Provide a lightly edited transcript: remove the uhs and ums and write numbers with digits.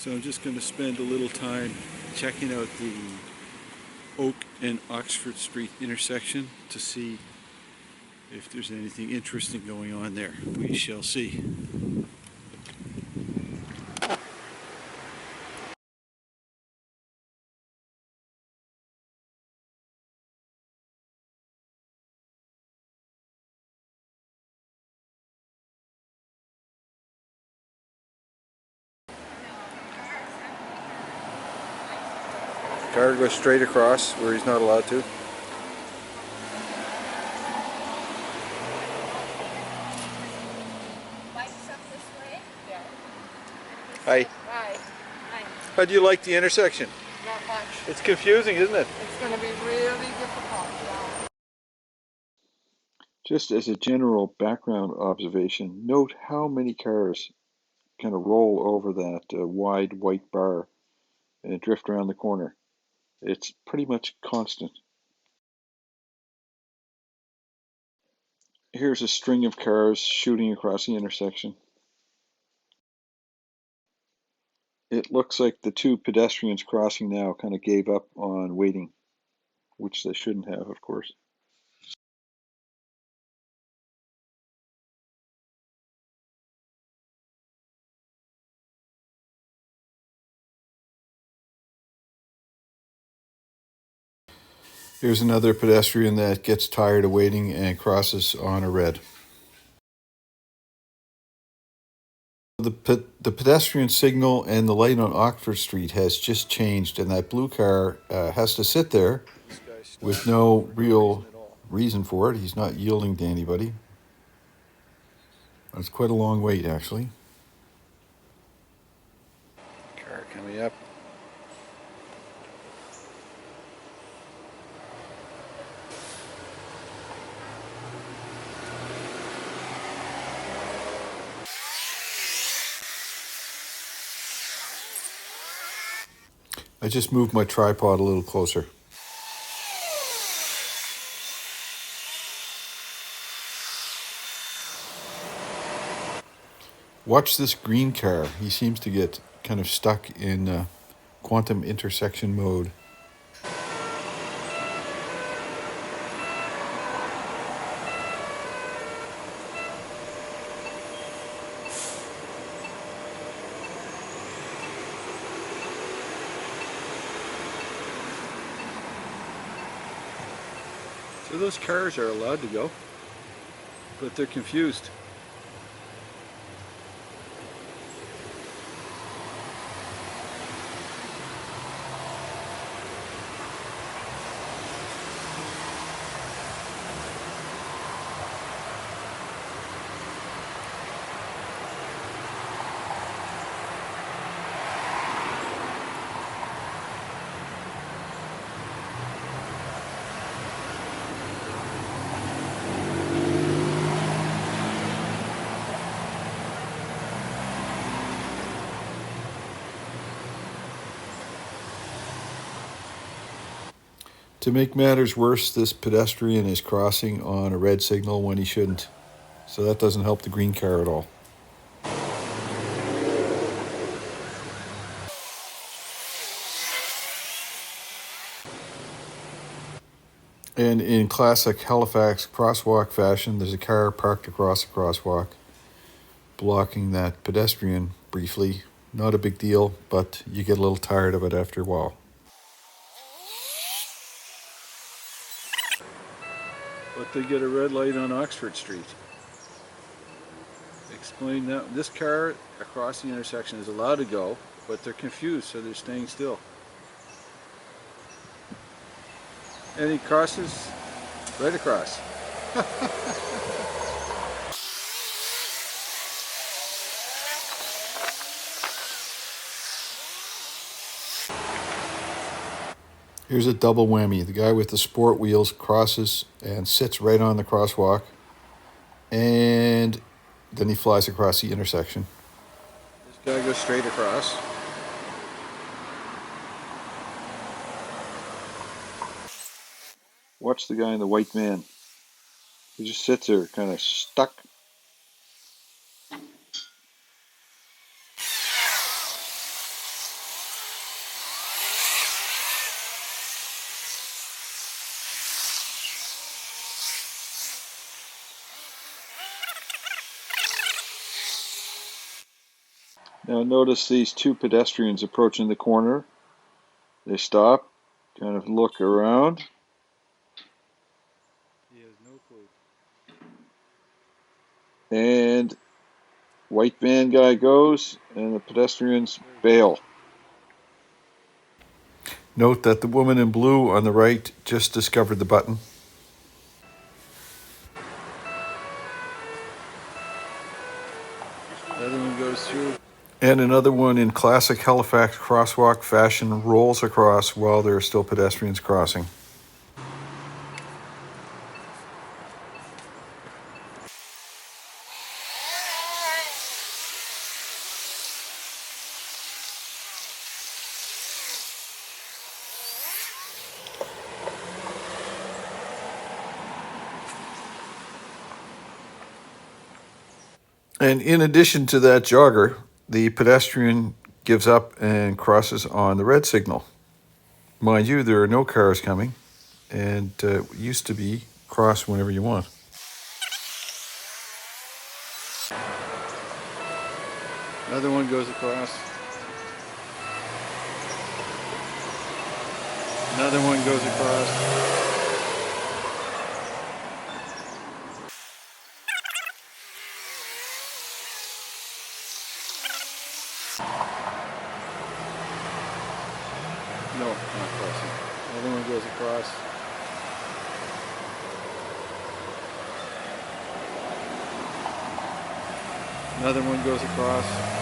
So I'm just going to spend a little time checking out the Oak and Oxford Street intersection to see if there's anything interesting going on there. We shall see. Car goes straight across where he's not allowed to. Hi. Hi. Hi. How do you like the intersection? Not much. It's confusing, isn't it? It's going to be really difficult. Yeah. Just as a general background observation, note how many cars kind of roll over that wide white bar and drift around the corner. It's pretty much constant. Here's a string of cars shooting across the intersection. It looks like the two pedestrians crossing now kind of gave up on waiting, which they shouldn't have, of course. Here's another pedestrian that gets tired of waiting and crosses on a red. The pedestrian signal and the light on Oxford Street has just changed, and that blue car has to sit there with no real reason for it. He's not yielding to anybody. It's quite a long wait, actually. Car coming up. I just moved my tripod a little closer. Watch this green car. He seems to get kind of stuck in quantum intersection mode. So those cars are allowed to go, but they're confused. To make matters worse, this pedestrian is crossing on a red signal when he shouldn't. So that doesn't help the green car at all. And in classic Halifax crosswalk fashion, there's a car parked across the crosswalk, blocking that pedestrian briefly. Not a big deal, but you get a little tired of it after a while. But they get a red light on Oxford Street. Explain that. This car across the intersection is allowed to go, but they're confused, so they're staying still. And he crosses right across. Here's a double whammy. The guy with the sport wheels crosses and sits right on the crosswalk, and then he flies across the intersection. This guy goes straight across. Watch the guy in the white van. He just sits there, kind of stuck. Now notice these two pedestrians approaching the corner. They stop, kind of look around. He has no clue. And white van guy goes, and the pedestrians bail. Note that the woman in blue on the right just discovered the button. The other one goes through. And another one in classic Halifax crosswalk fashion rolls across while there are still pedestrians crossing. And in addition to that jogger, the pedestrian gives up and crosses on the red signal. Mind you, there are no cars coming, and it used to be cross whenever you want. Another one goes across. Another one goes across. No, not crossing. Another one goes across. Another one goes across.